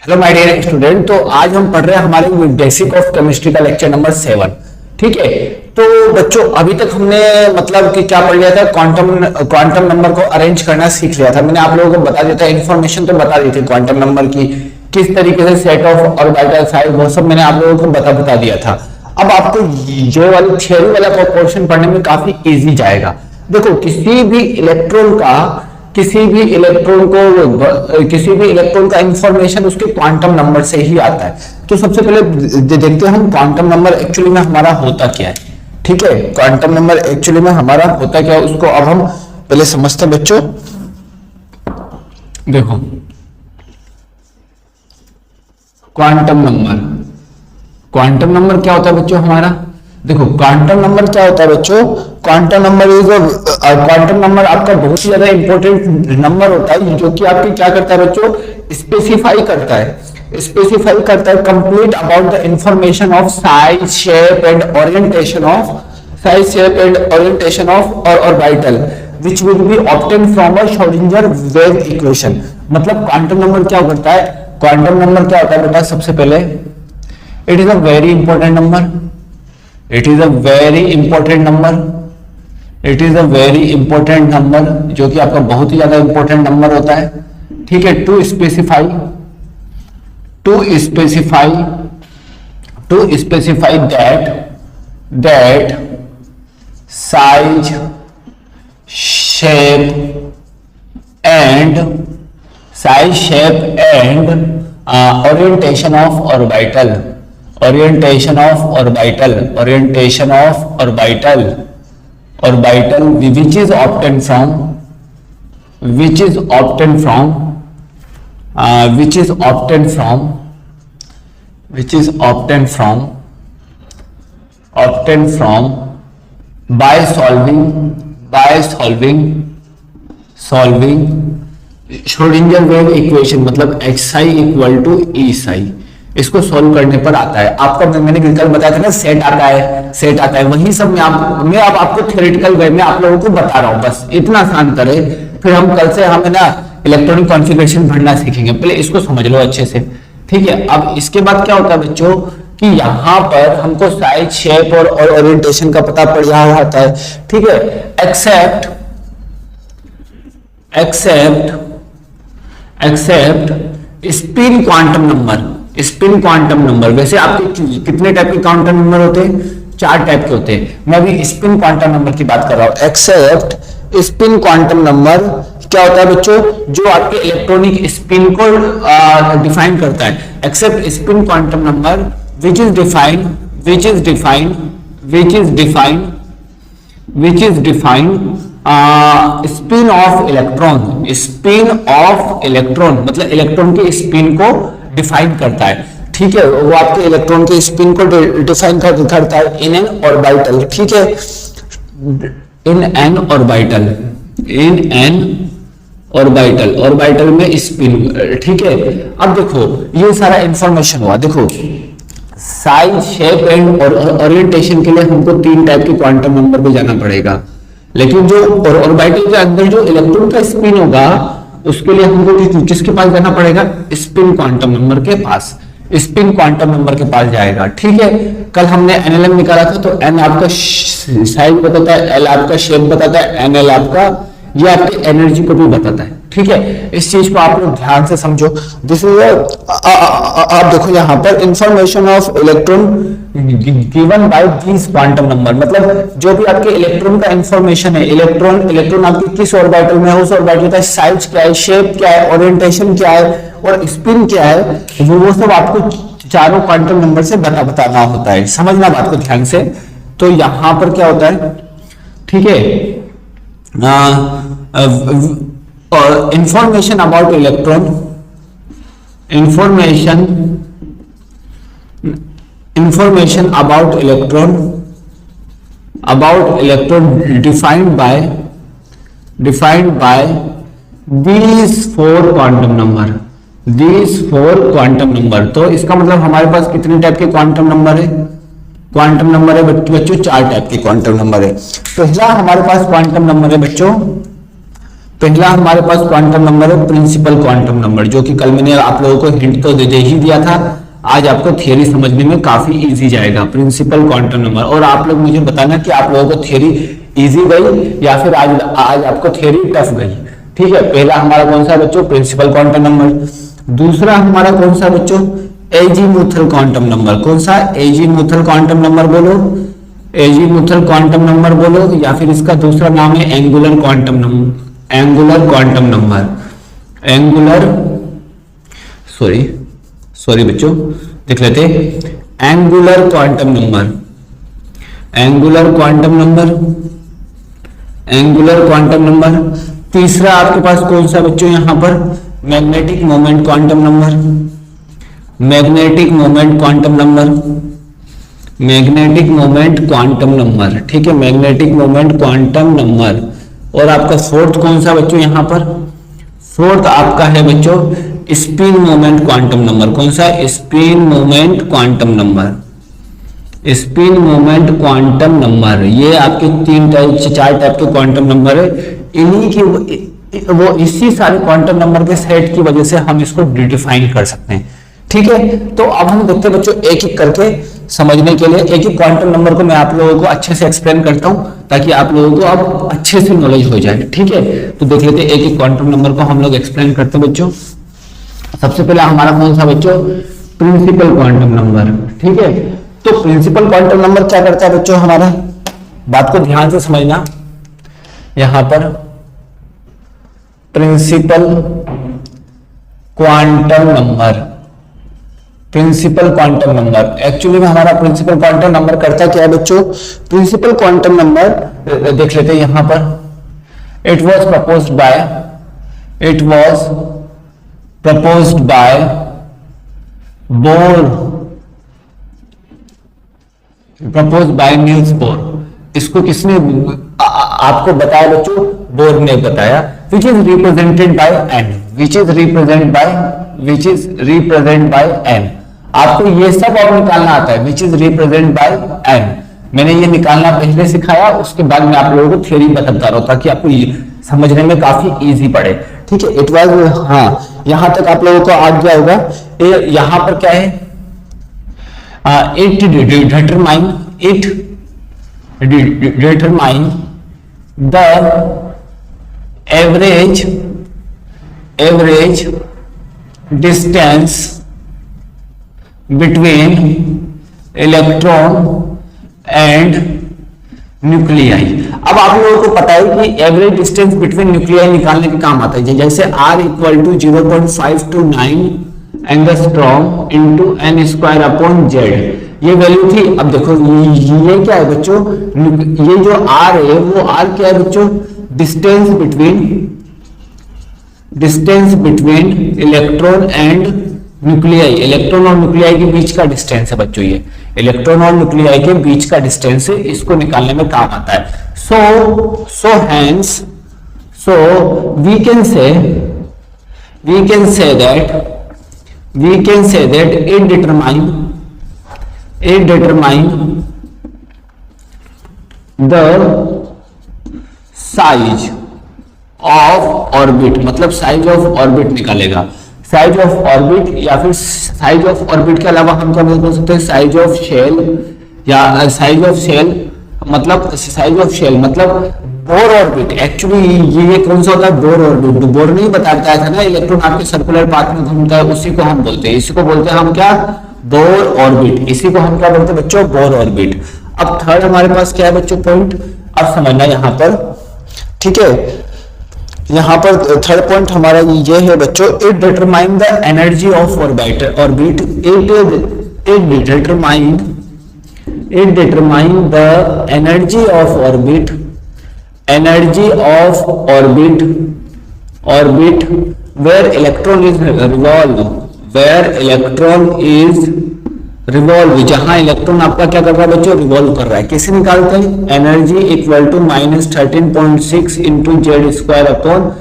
Hello my dear student. तो आज हम पढ़ रहे हैं हमारे बेसिक ऑफ केमिस्ट्री का लेक्चर नंबर 7। ठीक है। तो बच्चों अभी तक हमने मतलब कि क्या पढ़ लिया था, क्वांटम नंबर को अरेंज करना सीख लिया था। मैंने आप लोगों को बता दिया था, इन्फॉर्मेशन तो बता दी थी क्वांटम नंबर की, किस तरीके से सेट ऑफ ऑर्बिटल साइज वो सब मैंने आप लोगों को बता दिया था। अब आपको ये वाली थियरी वाला पोर्शन पढ़ने में काफी इजी जाएगा। देखो किसी भी इलेक्ट्रॉन का इंफॉर्मेशन उसके क्वांटम नंबर से ही आता है। तो सबसे पहले देखते हैं हम क्वांटम नंबर एक्चुअली में हमारा होता क्या है। ठीक है, क्वांटम नंबर एक्चुअली में हमारा होता क्या है उसको अब हम पहले समझते हैं बच्चों। देखो क्वांटम नंबर क्या होता है बच्चों हमारा। देखो क्वांटम नंबर क्या होता है बच्चों, क्वांटम नंबर आपका बहुत ही ज्यादा इंपॉर्टेंट नंबर होता है, जो कि आपकी क्या करता है बच्चों, स्पेसिफाई करता है complete about the information of size shape and orientation of orbital which will be obtained from a Schrödinger wave equation। मतलब क्वांटम नंबर क्या करता है, क्वांटम नंबर क्या होता है बेटा, सबसे पहले it is a very important number, जो कि आपका बहुत ही ज्यादा इंपॉर्टेंट नंबर होता है। ठीक है, to specify that size shape and orientation of orbital which is obtained from by solving Schrödinger wave equation, मतलब xi इक्वल टू ई साई। इसको सॉल्व करने पर आता है आपका, मैंने कल बताया था ना, सेट आता है वही सब मैं अब आपको थ्योरेटिकल वे में आप लोगों को बता रहा हूं। बस इतना आसान करे, फिर हम कल से हमें ना इलेक्ट्रॉनिक कॉन्फ़िगरेशन भरना सीखेंगे। पहले इसको समझ लो अच्छे से। ठीक है, अब इसके बाद क्या होता है बच्चों कि यहाँ पर हमको साइज शेप और ओरिएंटेशन का पता पड़ जाता है। ठीक है, एक्सेप्ट स्पिन क्वांटम नंबर। वैसे आपके कितने टाइप के क्वांटम नंबर होते हैं, 4 टाइप के होते हैं। मैं अभी स्पिन क्वांटम नंबर की बात कर रहा हूं। एक्सेप्ट स्पिन क्वांटम नंबर क्या होता है बच्चों, जो आपके इलेक्ट्रॉनिक स्पिन को डिफाइन करता है। Except spin quantum number which is defined spin of electron, मतलब इलेक्ट्रॉन के स्पिन को डिफाइन करता है। ठीक है, वो आपके इलेक्ट्रॉन के स्पिन को डिफाइन करता है इन एन ऑर्बिटल। ठीक है, इन एन ऑर्बिटल में स्पिन। ठीक है, अब देखो ये सारा इंफॉर्मेशन हुआ। देखो साइज शेप एंड ओरिएंटेशन के लिए हमको 3 टाइप के क्वांटम नंबर पे जाना पड़ेगा, लेकिन जो ऑर्बिटल के अंदर जो इलेक्ट्रॉन का स्पिन होगा उसके लिए हमको किसके पास जाना पड़ेगा, स्पिन क्वांटम नंबर के पास जाएगा। ठीक है, कल हमने एनएलएम निकाला था, तो एन आपका साइज बताता है, एल आपका शेप बताता है, एनएल आपका ये आपकी एनर्जी को भी बताता है। ठीक है, इस चीज को आप लोग ध्यान से समझो। दिस इज आप देखो यहाँ पर information of electron given by these quantum number, मतलब जो भी आपके इलेक्ट्रॉन का इंफॉर्मेशन है, इलेक्ट्रॉन आपकी किस ऑर्बिटल में है, उस ऑर्बिटल का साइज क्या है, शेप क्या है, ओरिएंटेशन क्या है और स्पिन क्या है, वो सब आपको चारों क्वांटम नंबर से बताना होता है। समझना बात को ध्यान से। तो यहां पर क्या होता है, ठीक है, information about electron defined by these 4 quantum number। तो इसका मतलब हमारे पास कितने टाइप के क्वांटम नंबर है बच्चों, 4 टाइप के क्वांटम नंबर है। पहला हमारे पास क्वांटम नंबर है बच्चों पहला हमारे पास क्वांटम नंबर है प्रिंसिपल क्वांटम नंबर, जो कि कल मैंने आप लोगों को हिंट तो दे ही दिया था। आज आपको थियरी समझने में काफी इजी जाएगा, प्रिंसिपल क्वांटम नंबर। और आप लोग मुझे बताना कि आप लोगों को थियरी इजी गई या फिर आज आपको थियरी टफ गई। ठीक है, पहला हमारा कौन सा बच्चों, प्रिंसिपल क्वांटम नंबर। दूसरा हमारा कौन सा बच्चों, एजीमुथल क्वांटम नंबर। कौन सा, एजीमुथल क्वांटम नंबर बोलो, एजीमुथल क्वांटम नंबर बोलो, या फिर इसका दूसरा नाम है angular quantum number, angular quantum number, angular sorry बच्चों देख लेते, angular quantum number, angular quantum number, angular quantum number. तीसरा आपके पास कौन सा बच्चों, यहां पर magnetic moment quantum number, magnetic moment quantum number, magnetic moment quantum number. ठीक है, मैग्नेटिक मोमेंट क्वांटम नंबर। और आपका फोर्थ कौन सा बच्चों, यहां पर फोर्थ आपका है बच्चों स्पिन मोमेंट क्वांटम नंबर। कौन सा, spin moment quantum number, spin moment quantum number. ये आपके 4 टाइप के क्वांटम नंबर है। इन्हीं की वो इसी सारे क्वांटम नंबर के सेट की वजह से हम इसको डिफाइन कर सकते हैं। ठीक है, तो अब हम देखते हैं बच्चों एक एक करके समझने के लिए। एक एक क्वांटम नंबर को मैं आप लोगों को अच्छे से एक्सप्लेन करता हूं ताकि आप लोगों को अब अच्छे से नॉलेज हो जाए। ठीक है, तो देख लेते हैं एक एक क्वांटम नंबर को हम लोग एक्सप्लेन करते हैं बच्चों। सबसे पहले हमारा कौन सा बच्चों, प्रिंसिपल क्वांटम नंबर। ठीक है, तो प्रिंसिपल क्वांटम नंबर क्या करता है बच्चों, हमारा बात को ध्यान से समझना। यहां पर principal quantum number, principal quantum number actually में हमारा प्रिंसिपल क्वांटम नंबर करता क्या है बच्चों, प्रिंसिपल क्वांटम नंबर देख लेते हैं यहां पर। It was proposed by Bohr, proposed by Niels Bohr. इसको किसने आपको बताया बच्चों, बोर ने बताया। Which is represented by N, which is represent by N. आपको ये सब और निकालना आता है, which is represent by N. मैंने ये निकालना पहले सिखाया, उसके बाद मैं आप लोगों को थ्योरी बताता रहा ताकि आपको समझने में काफी इजी पड़े। ठीक है, इट वाज, हाँ यहां तक आप लोगों को आ गया होगा। यहां पर क्या है, it determine the average distance between electron and nuclei. अब आप लोगों को पता है कि एवरेज डिस्टेंस बिटवीन न्यूक्लियाई निकालने के काम आता है। जैसे R equal to 0.529 angstrom into N square upon Z ये वैल्यू थी। अब देखो ये क्या है बच्चों, ये जो R है वो R क्या है बच्चों, distance between electron and nuclei, electron और न्यूक्लियाई के बीच का डिस्टेंस है बच्चों। ये इलेक्ट्रॉन और न्यूक्लियाई के बीच का डिस्टेंस है, इसको निकालने में काम आता है। so we can say that it determine the size of orbit, मतलब साइज ऑफ ऑर्बिट निकालेगा। साइज ऑफ ऑर्बिट या फिर साइज ऑफ ऑर्बिट के अलावा हम क्या बोल सकते हैं, साइज ऑफ शेल या साइज ऑफ शेल मतलब बोर ऑर्बिट। एक्चुअली ये कौन सा होता है, बोर ऑर्बिट। बोर नहीं बताया था ना, इलेक्ट्रॉन आपके सर्कुलर पाथ में घूमता है, उसी को हम बोलते हैं, इसी को बोलते हैं हम क्या, बोर ऑर्बिट। इसी को हम क्या बोलते हैं बच्चों, बोर ऑर्बिट। अब थर्ड हमारे पास क्या है बच्चों पॉइंट, अब समझना यहाँ पर, ठीक है। यहाँ पर थर्ड पॉइंट हमारा ये है बच्चों, it determine the energy of orbit. It determine the energy of orbit where electron is revolve, जहां इलेक्ट्रॉन आपका क्या कर रहा है बच्चों, रिवॉल्व कर रहा है। कैसे निकालते हैं, energy equal to -13.6 into Z square upon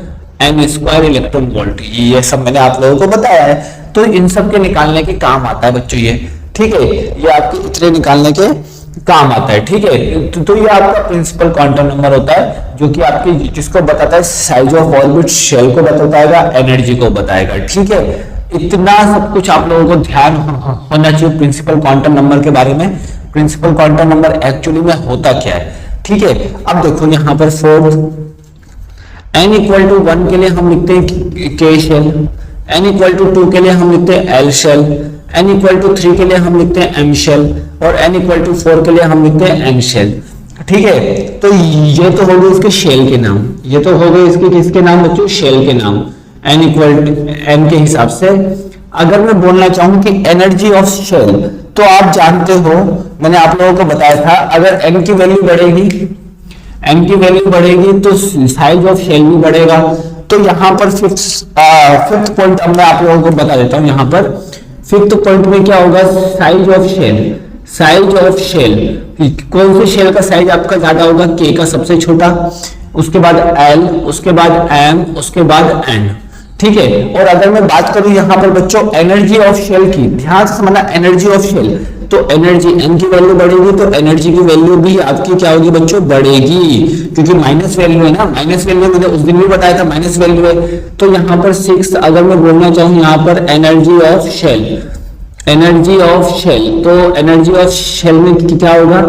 N square electron volt. ये सब मैंने आप लोगों को बताया है, तो इन सब के निकालने के काम आता है बच्चों ये, ठीक है। ये आपके इतने निकालने के काम आता है। ठीक है, तो ये आपका प्रिंसिपल क्वांटम नंबर होता है, जो कि आपकी जिसको बताता है साइज ऑफ ऑर्बिट, शेल को बताएगा, एनर्जी को बताएगा। ठीक है, इतना सब कुछ आप लोगों को ध्यान होना चाहिए प्रिंसिपल क्वांटम नंबर के बारे में। प्रिंसिपल क्वांटम नंबर एक्चुअली में होता क्या है। ठीक है, अब देखो यहाँ पर फोर्थ, n इक्वल टू 1 के लिए हम लिखते हैं k shell, n equal to 2 के लिए हम लिखते हैं l shell, n equal to 3 के लिए हम लिखते हैं m शेल, और n इक्वल टू 4 के लिए हम लिखते हैं n शेल। ठीक है, तो ये तो हो गए इसके शेल के नाम, ये तो हो गए इसके किसके नाम बच्चों, शेल के नाम, n इक्वल n के हिसाब से। अगर मैं बोलना चाहूं कि एनर्जी ऑफ शेल, तो आप जानते हो मैंने आप लोगों को बताया था, अगर n की वैल्यू बढ़ेगी, n की वैल्यू बढ़ेगी तो साइज ऑफ शेल भी बढ़ेगा। तो यहाँ पर फिफ्थ पॉइंट अब मैं आप लोगों को बता देता हूँ। यहाँ पर फिफ्थ पॉइंट में क्या होगा, size of shell. Size of shell, कौन से शेल का साइज आपका ज्यादा होगा, के का सबसे छोटा, उसके बाद एल, उसके बाद एम, उसके बाद एन। ठीक है, और अगर मैं बात करूं यहाँ पर बच्चों एनर्जी ऑफ शेल की, ध्यान से समझना, एनर्जी ऑफ शेल, तो एनर्जी एन की वैल्यू बढ़ेगी तो एनर्जी की वैल्यू भी आपकी क्या होगी बच्चों, बढ़ेगी, क्योंकि माइनस वैल्यू है ना, माइनस वैल्यू मैंने उस दिन भी बताया था माइनस वैल्यू है। तो यहाँ पर 6 अगर मैं बोलना चाहूँ यहाँ पर energy of shell, energy of shell, तो एनर्जी ऑफ शेल में क्या होगा,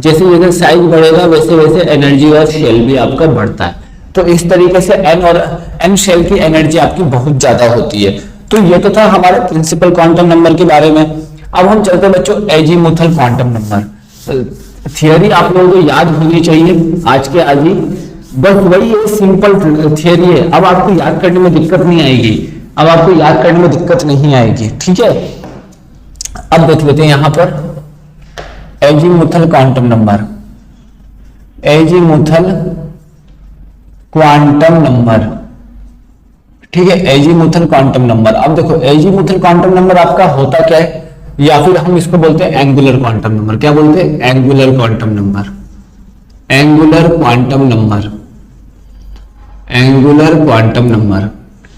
जैसे जैसे साइज बढ़ेगा वैसे वैसे एनर्जी ऑफ शेल भी आपका बढ़ता है। तो इस तरीके से एन और एन शेल की एनर्जी आपकी बहुत ज्यादा होती है। तो ये तो था हमारे प्रिंसिपल क्वांटम नंबर के बारे में। अब हम चलते हैं बच्चों एजीमुथल क्वांटम नंबर। थियरी आप लोगों को याद होनी चाहिए आज के आज ही, बस वही है, सिंपल थियरी है। अब आपको याद करने में दिक्कत नहीं आएगी, अब आपको याद करने में दिक्कत नहीं आएगी। ठीक है, अब देख लेते हैं यहां पर azimuthal quantum number, azimuthal quantum number. ठीक है, एजीमुथल क्वांटम नंबर। अब देखो एजीमुथल क्वांटम नंबर आपका होता क्या है, या फिर हम इसको बोलते हैं एंगुलर क्वांटम नंबर। क्या बोलते हैं, angular quantum number, angular quantum number, angular quantum number.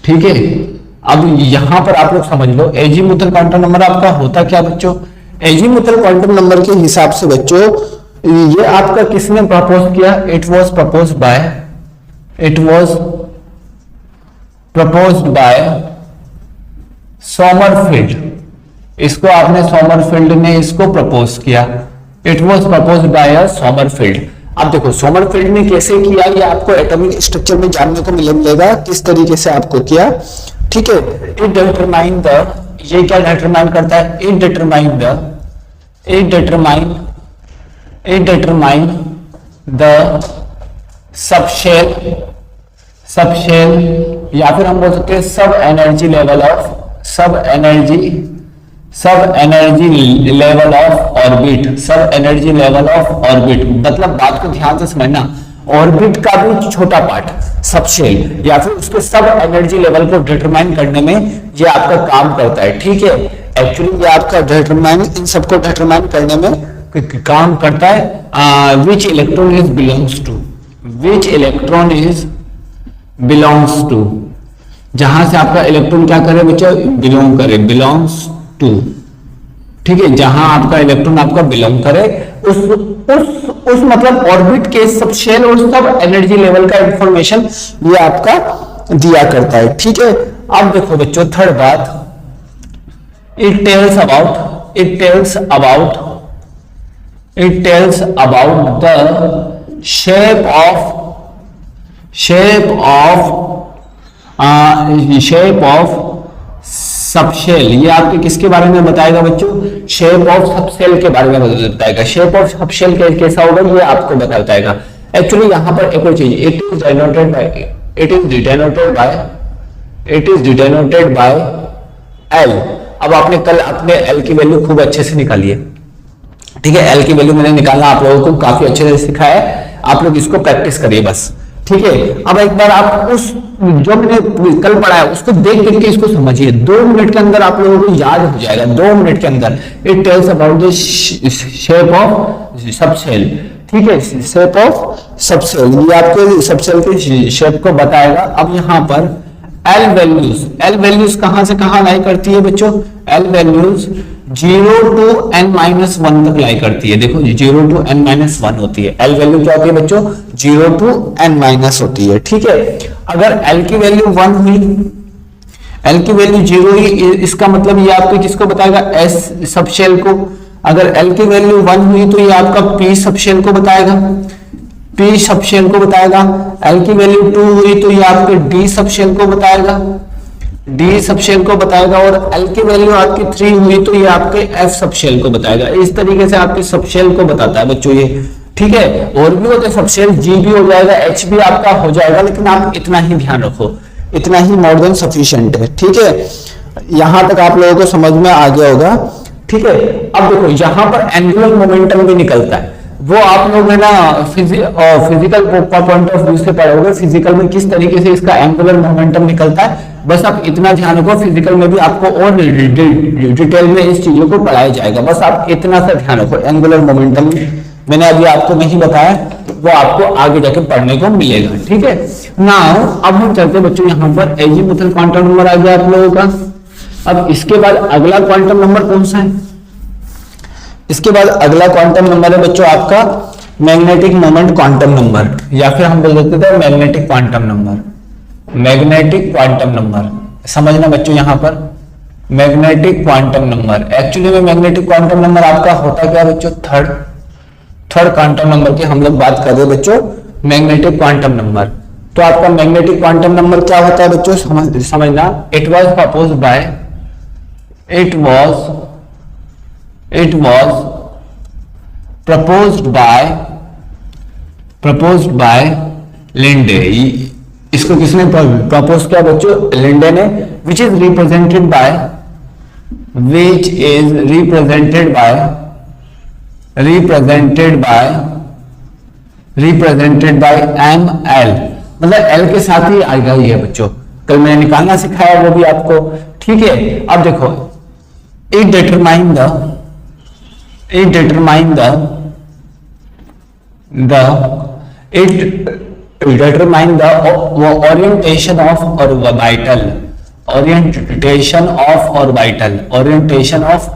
ठीक है, अब यहां पर आप लोग समझ लो एजीमुथल क्वांटम नंबर आपका होता क्या बच्चों। एजीमुथल क्वांटम नंबर के हिसाब से बच्चों ये आपका किसने प्रपोज किया, it was propose by, it was proposed bye Sommerfeld. इसको आपने सोमरफील्ड ने इसको प्रपोज किया, it was proposed bye Sommerfeld. अब देखो सोमरफील्ड ने कैसे किया, ये आपको एटॉमिक स्ट्रक्चर में जानने को मिलेगा किस तरीके से आपको किया। ठीक है, इट डिटरमाइन द, ये क्या डिटरमाइन करता है, it determine the, it determine, it determine the subshell, subshell, या फिर हम बोल सकते हैं सब एनर्जी लेवल ऑफ, सब एनर्जी, सब एनर्जी लेवल ऑफ ऑर्बिट, सब एनर्जी लेवल ऑफ ऑर्बिट। मतलब बात को ध्यान से समझना, ऑर्बिट का भी छोटा पार्ट सबशेल, या फिर उसके सब एनर्जी लेवल को डिटरमाइन करने में ये आपका काम करता है। ठीक है, एक्चुअली ये आपका डिटरमाइन, इन सबको डिटरमाइन करने में काम करता है। Which electron is belongs to, which electron is belongs to, जहां से आपका इलेक्ट्रॉन क्या करे बच्चों, बिलोंग करे, बिलोंग्स टू। ठीक है, जहां आपका इलेक्ट्रॉन आपका बिलोंग करे उस मतलब ऑर्बिट के सब शेल और सब एनर्जी लेवल का इंफॉर्मेशन ये आपका दिया करता है। ठीक है, अब देखो बच्चों थर्ड बात, it tells about, it tells about, it tells about the shape of, shape of subshell. ये आपके किसके बारे में बताएगा बच्चों, शेप ऑफ सबशेल के बारे में बताएगा। शेप ऑफ सबशेल कैसा होगा ये आपको बताएगा। एक्चुअली यहां पर एक और चीज, it is denoted by, it is denoted by, it is denoted by L. अब आपने कल अपने एल की वैल्यू खूब अच्छे से निकाली है। ठीक है, एल की वैल्यू मैंने निकालना आप लोगों को काफी अच्छे से सिखाया है, आप लोग इसको प्रैक्टिस करिए बस। ठीक है, अब एक बार आप उस जो मैंने कल पढ़ा है उसको देख देख के इसको समझिए, 2 मिनट के अंदर आप लोगों को याद हो जाएगा, 2 मिनट के अंदर। It tells about the shape of subshell. ठीक है, शेप ऑफ सबशेल, ये आपके सबशेल के शेप को बताएगा। अब यहाँ पर एल वैल्यूज कहां से कहां लाई करती है बच्चों? एल वैल्यूज 0 to n-1 तक लाई करती है। देखो 0 to n-1 होती है। एल वैल्यू क्या होती है बच्चों? 0 to n- होती है। ठीक है, अगर एल की वैल्यू 1 हुई, एल की वैल्यू 0 हुई, इसका मतलब ये आपको किसको बताएगा? एस सबशेल को। अगर एल की वैल्यू 1 हुई तो ये आपका पी सबशेल को बताएगा, पी सबशेल को बताएगा। एल की वैल्यू 2 हुई तो ये आपके डी सबशेल को बताएगा, डी सबशेल को बताएगा। और एल की वैल्यू आपकी 3 हुई तो ये आपके एफ सबशेल को बताएगा। इस तरीके से आपके सबशेल को बताता है बच्चों ये। ठीक है, और भी होते सबशेल, जी भी हो जाएगा, एच भी आपका हो जाएगा, लेकिन आप इतना ही ध्यान रखो, इतना ही मोर देन सफिशिएंट है। ठीक है, यहां तक आप लोगों को समझ में आ गया होगा। ठीक है, अब देखो यहां पर एंगुलर मोमेंटम भी निकलता है, वो आप लोग है ना फिजिकल पॉइंट ऑफ व्यू से पढ़ोगे, फिजिकल में किस तरीके से इसका एंगुलर मोमेंटम निकलता है। बस आप इतना ध्यान रखो, फिजिकल में भी आपको और डिटेल में इस चीजों को पढ़ाया जाएगा। बस आप इतना सा ध्यान रखो, एंगुलर मोमेंटम मैंने अभी आपको नहीं बताया, वो आपको आगे जाके पढ़ने को मिलेगा। ठीक है, नाउ अब हम चलते बच्चों यहाँ पर एजीमुथल क्वांटम नंबर आ गया आप लोगों का। अब इसके बाद अगला क्वांटम नंबर कौन सा है? इसके बाद अगला क्वांटम नंबर है बच्चों आपका मैग्नेटिक मोमेंट क्वांटम नंबर, या फिर हम बोल देते थे magnetic quantum number. Magnetic quantum number समझना बच्चों, यहां पर मैग्नेटिक क्वांटम नंबर, एक्चुअली में मैग्नेटिक क्वांटम नंबर आपका होता क्या बच्चों? थर्ड क्वांटम नंबर की हम लोग बात कर रहे हैं बच्चों, मैग्नेटिक क्वांटम नंबर। तो आपका मैग्नेटिक क्वांटम नंबर क्या होता है बच्चों? समझना, it was proposed by proposed by Linde. इसको किसने प्रपोज किया बच्चों? लिंडे ने। which is represented by ml, मतलब एल के साथ ही आएगा ये बच्चों, कल मैंने निकालना सिखाया वो भी आपको। ठीक है, अब देखो it determine the orientation of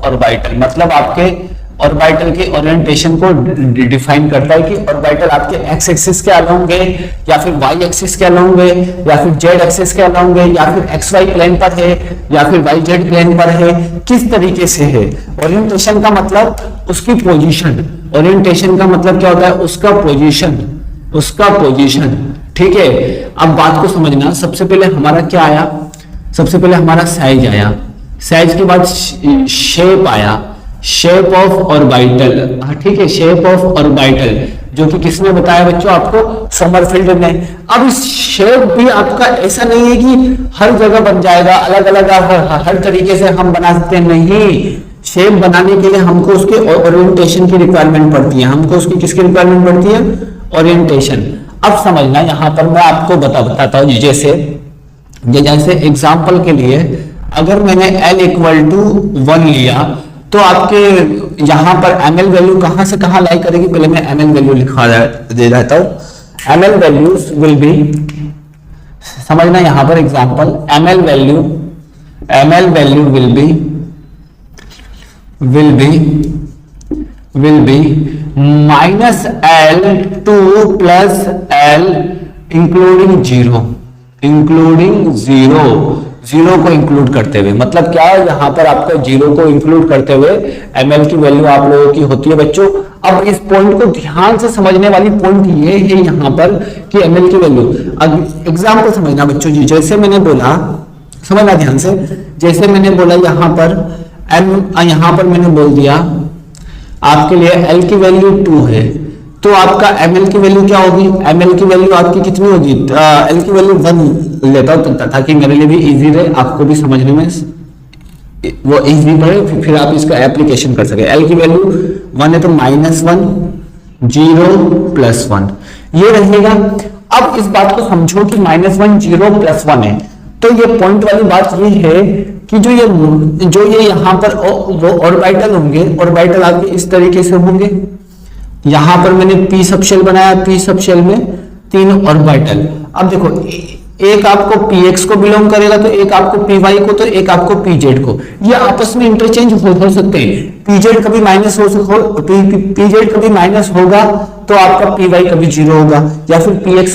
orbital, मतलब आपके ऑर्बिटल के ओरिएंटेशन को डिफाइन करता है कि ऑर्बिटल आपके एक्स एक्सिस के अलोंग है, या फिर वाई एक्सिस के अलोंग है, या फिर जेड एक्सिस के अलोंग है, या फिर एक्स वाई प्लेन पर है, या फिर वाई जेड प्लेन पर है, किस तरीके से है। ओरिएंटेशन का मतलब उसकी पोजीशन, ओरिएंटेशन का मतलब क्या होता है? उसका पोजीशन। ठीक है, अब बात को समझना, सबसे पहले हमारा क्या आया? सबसे पहले हमारा साइज आया, साइज के बाद शेप आया, शेप ऑफ ऑर्बिटल। ठीक है, शेप ऑफ ऑर्बिटल जो कि किसने बताया बच्चों? आपको समरफील्ड ने। अब इस शेप भी आपका ऐसा नहीं है कि हर जगह बन जाएगा, अलग अलग हर तरीके से हम बना सकते हैं, नहीं। शेप बनाने के लिए हमको उसके ओरिएंटेशन की रिक्वायरमेंट पड़ती है, हमको उसकी किसकी रिक्वायरमेंट पड़ती है? ओरिएंटेशन। अब समझना, यहां पर मैं आपको बताता हूं, जैसे एग्जाम्पल के लिए अगर मैंने L = 1 लिया तो आपके यहां पर ml वैल्यू कहां से कहां लाई करेगी? पहले मैं ml वैल्यू लिखा दे रहता हूं। ml वैल्यूज विल बी, समझना यहां पर example, ml value will be -L2 + L including 0 को इंक्लूड करते हुए। मतलब क्या है, यहां पर आपका 0 को इंक्लूड करते हुए ml की वैल्यू आप लोगों की होती है बच्चों। अब इस पॉइंट को ध्यान से समझने वाली पॉइंट ये है यहां पर कि ml की वैल्यू, अब एग्जांपल समझना बच्चों जी, जैसे मैंने बोला, समझना ध्यान से, जैसे मैंने बोला यहां पर मैंने बोल दिया आपके लिए L की वैल्यू 2 है, तो आपका ml की वैल्यू क्या होगी? ml की वैल्यू आपकी कितनी होगी? L की वैल्यू 1 लेता हूं ताकि मेरे लिए भी इजी रहे, आपको भी समझने में वो इजी पड़े, फिर आप इसका एप्लीकेशन कर सके। L की वैल्यू 1 है तो -1 0 + 1 ये रहेगा। अब इस बात को समझो कि -1 0 + 1 है, तो ये पॉइंट वाली बात ये है कि जो ये यहाँ पर वो ऑर्बिटल होंगे, ऑर्बिटल आपके इस तरीके से होंगे। यहां पर मैंने पी सबशेल बनाया, पी सबशेल में 3 ऑर्बिटल। अब देखो एक आपको px को बिलोंग करेगा, तो एक आपको py को, तो एक आपको pz को। ये आपस में इंटरचेंज हो सकते हैं। pz कभी माइनस pz कभी माइनस होगा तो आपका py कभी 0 होगा, या फिर px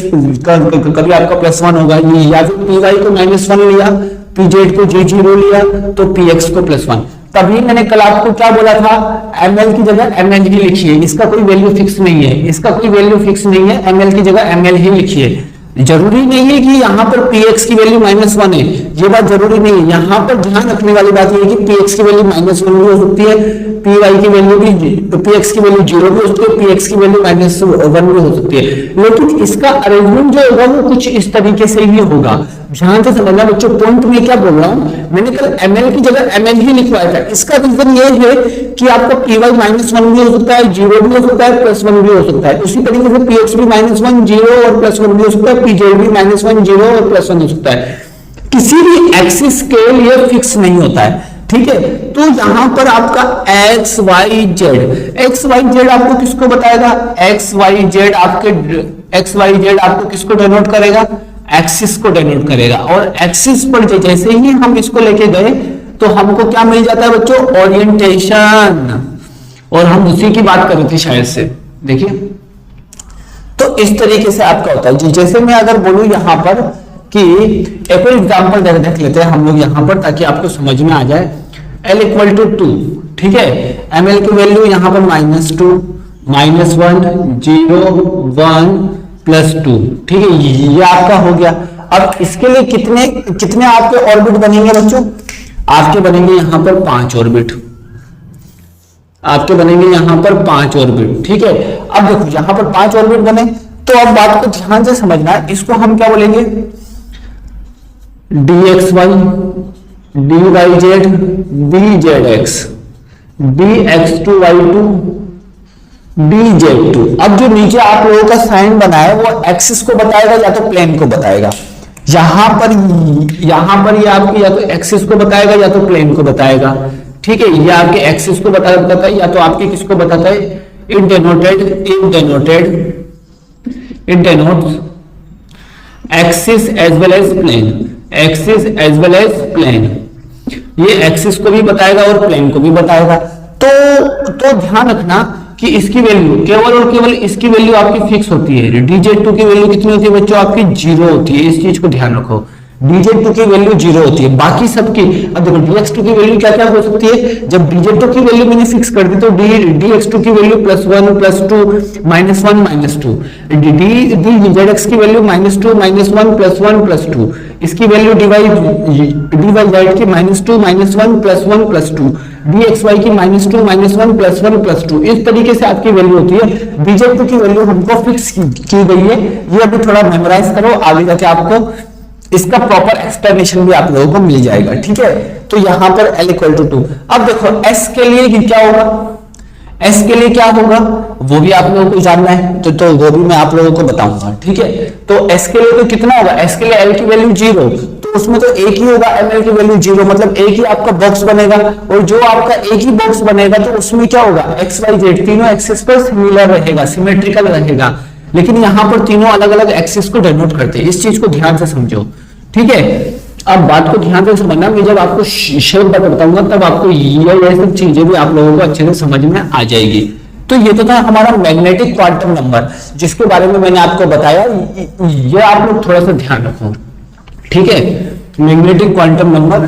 कभी आपका +1 होगा, या फिर py को -1 लिया, pz को 0 लिया, तो px को +1। तभी मैंने कल आपको क्या बोला था, ml की जगह ml ही लिखिए, इसका कोई वैल्यू फिक्स नहीं है, इसका कोई वैल्यू फिक्स नहीं है, ml की जगह ml ही लिखिए। जरूरी नहीं है कि यहाँ पर px की वैल्यू -1 है, ये बात जरूरी नहीं है। यहाँ पर ध्यान रखने वाली बात ये है कि px की वैल्यू -1 भी हो सकती है, py की वैल्यू भी, px की वैल्यू 0 भी हो सकती है, px की वैल्यू -1 भी हो सकती है, लेकिन इसका अरेंजमेंट जो होगा वो कुछ इस तरीके से ही होगा। ध्यान से समझना बच्चों, पॉइंट में क्या बोल रहा हूँ, मैंने कल ml की जगह ml ही लिखवाया था। इसका रीजन ये है कि आपका py -1 भी हो सकता है, 0 भी हो सकता है, +1 भी हो सकता है। उसी तरीके से px भी -1, 0 और +1 भी हो सकता है, pz भी -1, 0 और +1 हो सकता है। किसी भी एक्सिस के लिए फिक्स नहीं होता है, ठीक है। तो यहां पर आपका x y z आपको किसको बताएगा, x y z आपको किसको डिनोट करेगा, एक्सिस को डिनोट करेगा। और एक्सिस पर जैसे ही हम इसको लेके गए तो हमको क्या मिल जाता है बच्चों, ओरिएंटेशन। और हम उसी की बात कर रहे थे शायद से, देखिए। तो इस तरीके से आपका होता है। जैसे मैं अगर बोलूं यहां पर कि एक और एग्जांपल देख लेते हैं हम लोग यहां पर, ताकि आपको समझ में आ जाए। l = 2, ठीक है। ml की वैल्यू यहां पर -2, -1, 0, 1 +2, ठीक है। ये आपका हो गया। अब इसके लिए कितने आपके ऑर्बिट बनेंगे बच्चों, आपके बनेंगे यहां पर 5 ऑर्बिट, आपके बनेंगे यहां पर 5 ऑर्बिट, ठीक है। अब देखो यहां पर 5 ऑर्बिट बने, तो अब बात को ध्यान से समझना, इसको हम क्या बोलेंगे, dxy, dyz, dzx, dx2y2, dz2। अब जो नीचे आप लोगों का साइन बना है वो एक्सिस को बताएगा या तो प्लेन को बताएगा। यहां पर ये आपकी या तो एक्सिस को बताएगा या तो प्लेन को बताएगा, ठीक है। ये आपके एक्सिस को बताता है या तो आपके किसको बताता है, it denotes axis as well as plane, axis as well as plane. ये एक्सिस को भी बताएगा और प्लेन को भी बताएगा। तो ध्यान रखना कि इसकी वैल्यू केवल और केवल इसकी वैल्यू आपकी फिक्स होती है। dz2 की वैल्यू कितनी होती है बच्चों, आपकी 0 होती है। इस चीज को ध्यान रखो, dz2 की वैल्यू 0 होती है, बाकी सबकी। अब देखो dx2 की वैल्यू क्या क्या हो सकती है, जब dz2 की वैल्यू मैंने फिक्स कर दी तो dx2 की वैल्यू +1, +2, -1, -2, dzx की वैल्यू -2, -1, +1, +2, इसकी वैल्यू dyz की -2, -1, +1, +2, dxy की -2, -1, +1, +2। इस तरीके से आपकी वैल्यू होती है। dz2 की वैल्यू हमको फिक्स की गई है। ये अभी थोड़ा मेमोराइज करो, आगे जाके आपको इसका प्रॉपर एक्सप्लेनेशन भी आप लोगों को मिल जाएगा, ठीक है। तो यहां पर l = 2। अब देखो s के लिए क्या होगा, s के लिए क्या होगा वो भी आप लोगों को जानना है, तो वो भी मैं आप लोगों को बताऊंगा, ठीक है। तो s के लिए तो कितना होगा, s के लिए l की वैल्यू 0, तो उसमें तो एक ही होगा, ml की वैल्यू 0, मतलब एक ही आपका बॉक्स बनेगा। और जो आपका एक ही बॉक्स बनेगा तो उसमें क्या होगा, x y z तीनों एक्सिस पर सिमिलर रहेगा, सिमेट्रिकल रहेगा। लेकिन यहां पर तीनों अलग अलग एक्सिस को डिनोट करते हैं। इस चीज को ध्यान से समझो, ठीक है। अब बात को ध्यान से समझना, मैं जब आपको शेप बताऊंगा तब आपको ये सब चीजें भी आप लोगों को अच्छे से समझ में आ जाएगी। तो ये तो था हमारा मैग्नेटिक क्वांटम नंबर, जिसके बारे में मैंने आपको बताया। ये आप लोग थोड़ा सा ध्यान रखो, ठीक है। मैग्नेटिक क्वांटम नंबर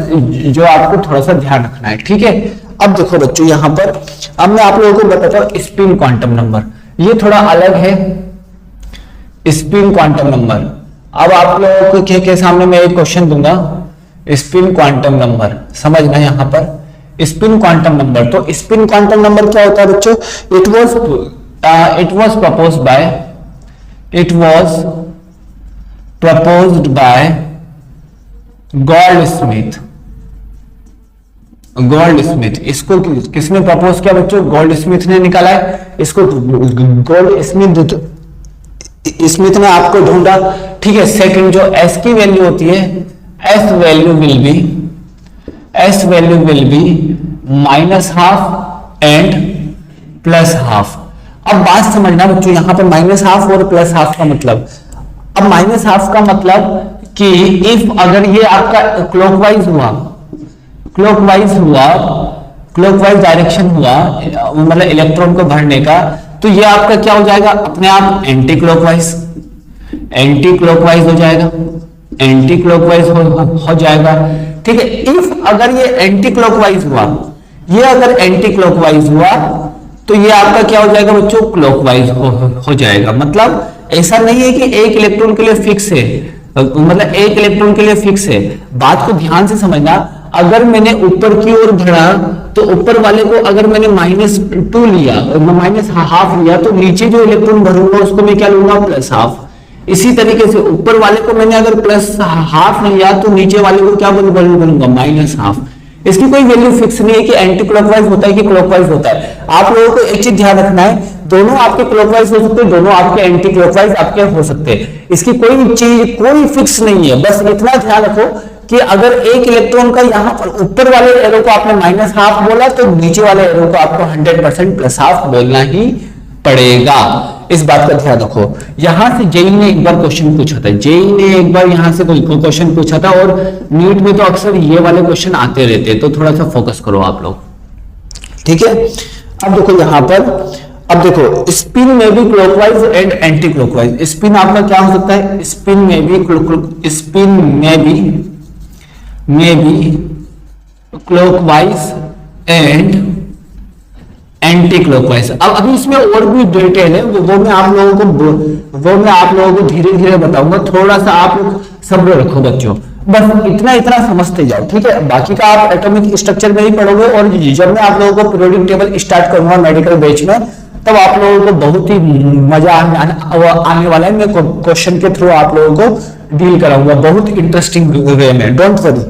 जो आपको थोड़ा सा ध्यान रखना है, ठीक है। अब देखो बच्चों, यहां पर अब मैं आप लोगों को बताता हूं स्पिन क्वांटम नंबर। ये थोड़ा अलग है, स्पिन क्वांटम नंबर। अब आप लोगों के सामने मैं एक क्वेश्चन दूंगा, स्पिन क्वांटम नंबर समझना। यहां पर स्पिन क्वांटम नंबर, तो स्पिन क्वांटम नंबर क्या होता है बच्चों, it was proposed by gold Smith. इसको किसने प्रपोज किया बच्चों, गोल्ड स्मिथ ने निकाला है इसको। गोल्ड स्मिथ ने आपको ढूंढा, ठीक है। सेकंड जो s की वैल्यू होती है, s value will be -½ and +½ अब बात समझना बच्चों, यहां पर -½ और +½ का मतलब, अब -½ का मतलब कि इफ अगर ये आपका क्लॉकवाइज हुआ, क्लॉकवाइज डायरेक्शन हुआ, मतलब इलेक्ट्रॉन को भरने का, तो ये आपका क्या हो जाएगा अपने आप एंटी क्लॉकवाइज हो जाएगा, एंटी क्लॉकवाइज हो जाएगा। ठीक है, इफ अगर ये एंटी क्लॉकवाइज हुआ, ये अगर एंटी क्लॉकवाइज हुआ तो ये आपका क्या हो जाएगा बच्चों, क्लॉकवाइज हो जाएगा। मतलब ऐसा नहीं है कि एक इलेक्ट्रॉन के लिए फिक्स है, मतलब एक इलेक्ट्रॉन के लिए फिक्स है। बात को ध्यान से समझना, अगर मैंने ऊपर की ओर बढ़ा तो ऊपर वाले को अगर मैंने -2 लिया, -½ लिया, तो नीचे जो इलेक्ट्रॉन भरूंगा उसको मैं क्या लूंगा, +½ इसी तरीके से ऊपर वाले को मैंने अगर +½ लिया तो नीचे वाले को क्या बोलूंगा, -½ इसकी कोई वैल्यू फिक्स नहीं है कि एंटी क्लॉकवाइज होता है कि क्लॉकवाइज होता है। आप लोगों को एक चीज ध्यान रखना है, दोनों आपके क्लॉकवाइज हो सकते हैं, दोनों आपके एंटी क्लॉकवाइज आपके हो सकते हैं। इसकी कोई चीज कोई फिक्स नहीं है। बस इतना ध्यान रखो कि अगर एक इलेक्ट्रॉन का यहां पर ऊपर वाले एरो को आपने -½ बोला तो नीचे वाले एरो को आपको 100% +½ बोलना ही पड़ेगा। इस बात का ध्यान रखो। यहां से जेई ने एक बार क्वेश्चन पूछा था, जेई ने एक बार यहां से कोई क्वेश्चन पूछा था, और नीट में तो अक्सर ये वाले क्वेश्चन आते रहते हैं, तो थोड़ा सा फोकस करो आप लोग। ठीक है, अब देखो यहां पर, अब देखो स्पिन में भी clockwise and anti clockwise. Spin आपका क्या हो सकता है, स्पिन में भी क्लॉकवाइज एंड एंटी क्लॉकवाइज। अब अभी इसमें और भी डिटेल है, वो मैं आप लोगों को धीरे धीरे बताऊंगा। थोड़ा सा आप लोग सब्र रखो बच्चों, बस इतना समझते जाओ। ठीक है, बाकी का आप एटॉमिक स्ट्रक्चर में ही पढ़ोगे, और जब मैं आप लोगों को पीरियोडिक टेबल स्टार्ट करूंगा मेडिकल बैच में, तब आप लोगों को बहुत ही मजा आने वाला है। मैं क्वेश्चन के थ्रू आप लोगों को डील कराऊंगा बहुत इंटरेस्टिंग वे में। डोंट वरी,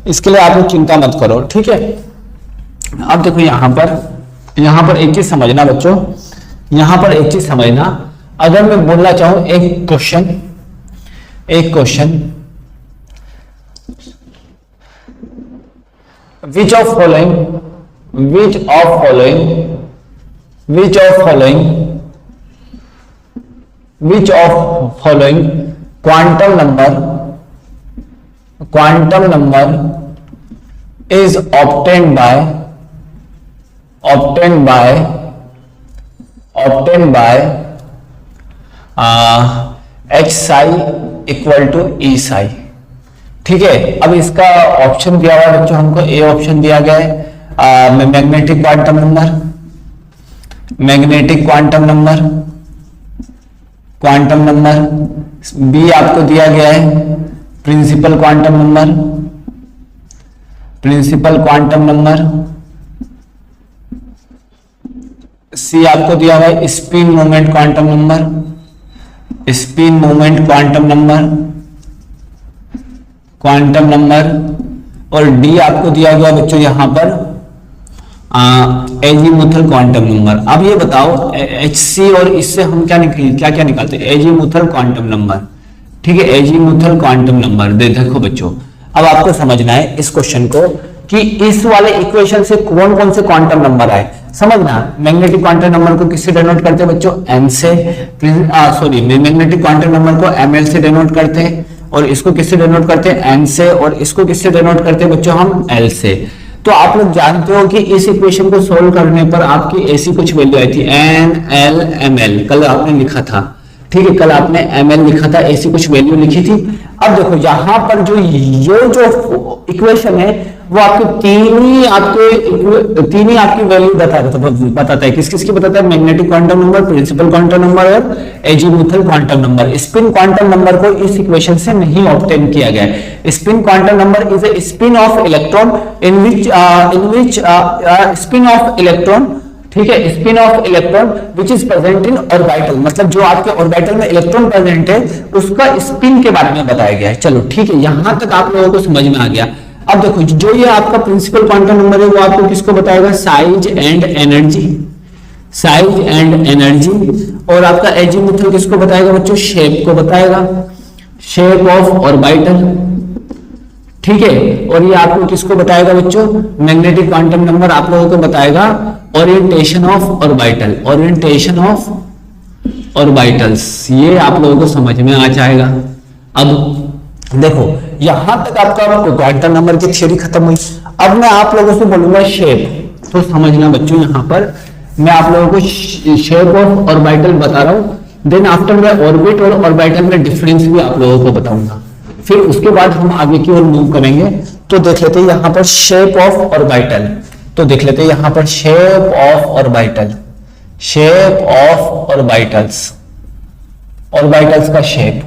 इसके लिए आप लोग चिंता मत करो। ठीक है, अब देखो यहां पर एक चीज समझना बच्चों, यहां पर एक चीज समझना, अगर मैं बोलना चाहूं एक question, which of following quantum number is obtained by H psi equal to E psi। ठीक है, अब इसका ऑप्शन दिया हुआ है बच्चों, हमको ए ऑप्शन दिया गया है मैग्नेटिक क्वांटम नंबर, बी आपको दिया गया है प्रिंसिपल क्वांटम नंबर, सी आपको दिया हुआ है स्पिन मोमेंट क्वांटम नंबर, और डी आपको दिया गया बच्चों यहां पर एजीमुथल क्वांटम नंबर। अब ये बताओ एचसी और इससे हम क्या निकालते हैं, एजीमुथल क्वांटम नंबर। ठीक है, एजीमुथल क्वांटम नंबर देखो बच्चों, अब आपको समझना है इस क्वेश्चन को कि इस वाले इक्वेशन से कौन कौन से क्वांटम नंबर आए। समझना, मैग्नेटिक क्वांटम नंबर को किससे डिनोट करते हैं बच्चों, एम से, मैग्नेटिक क्वांटम नंबर को एमएल से डिनोट करते हैं, और इसको किससे डिनोट करते हैं, एन से, और इसको किससे डिनोट करते हैं बच्चों, हम एल से। तो आप लोग जानते हो कि इस इक्वेशन को सोल्व करने पर आपकी ऐसी कुछ वैल्यू आई थी, एन एल एम एल, कल आपने लिखा था। ठीक है, कल आपने एम एल लिखा था, ऐसी कुछ वैल्यू लिखी थी। अब देखो यहां पर जो इक्वेशन है वो आपके तीन ही आपकी वैल्यू बताता है। किस किस की बताता है, magnetic quantum number, principal quantum number और azimuthal quantum number. Spin quantum number को इस इक्वेशन से नहीं ऑब्टेन किया गया है। Spin quantum number is a spin of electron in which spin of electron, ठीक है, spin of electron which is present in orbital, मतलब जो आपके ऑर्बिटल में इलेक्ट्रॉन प्रेजेंट है उसका स्पिन के बारे में बताया गया है। चलो ठीक है, यहां तक आप लोगों को समझ में आ गया। अब देखो जो ये आपका प्रिंसिपल क्वांटम नंबर है वो आपको किसको बताएगा, साइज एंड एनर्जी, और आपका एजीमुथल किसको बताएगा बच्चों, शेप को बताएगा, शेप ऑफ ऑर्बिटल। ठीक है, और ये आपको किसको बताएगा बच्चों, मैग्नेटिक क्वांटम नंबर आप लोगों को बताएगा ओरिएंटेशन ऑफ ऑर्बिटल्स। ये आप लोगों को समझ में आ जाएगा। अब देखो यहां तक आपका क्वांटम नंबर की थ्योरी खत्म हुई। अब मैं आप लोगों से बोलूंगा शेप, तो समझना बच्चों यहां पर मैं आप लोगों को शेप ऑफ ऑर्बिटल बता रहा हूं, देन आफ्टर मैं ऑर्बिट और ऑर्बिटल में डिफरेंस भी आप लोगों को बताऊंगा, फिर उसके बाद हम आगे की ओर मूव करेंगे। तो देख लेते हैं यहां पर शेप ऑफ ऑर्बिटल, तो देख लेते हैं यहां पर shape of orbital, shape of orbitals, orbitals का शेप,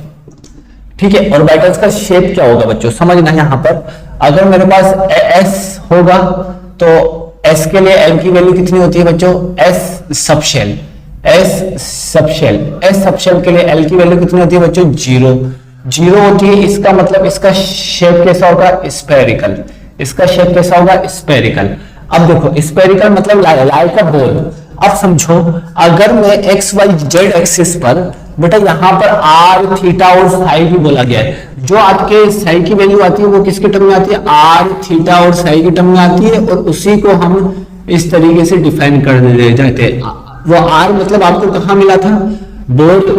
ठीक है। ऑर्बिटल्स का शेप क्या होगा बच्चों समझना। यहां पर अगर मेरे पास एस होगा तो एस के लिए एल की वैल्यू कितनी होती है बच्चों, S subshell, S subshell, S subshell के लिए एल की वैल्यू कितनी होती है बच्चों, 0 0 होती है। इसका मतलब इसका शेप कैसा होगा, स्फेरिकल, इसका शेप कैसा होगा, स्फेरिकल। अब देखो स्फेरिकल मतलब लाइक अ बॉल। अब समझो अगर मैं एक्स वाई जेड एक्सिस पर बेटा यहाँ पर आर थीटा और साई भी बोला गया है, जो आपके साई की वैल्यू आती है वो किसके टर्म में आती है, आर थीटा और साई की टर्म में आती है, और उसी को हम इस तरीके से डिफाइन कर दे जाते हैं। वो आर मतलब आपको कहाँ मिला था, बोर्ड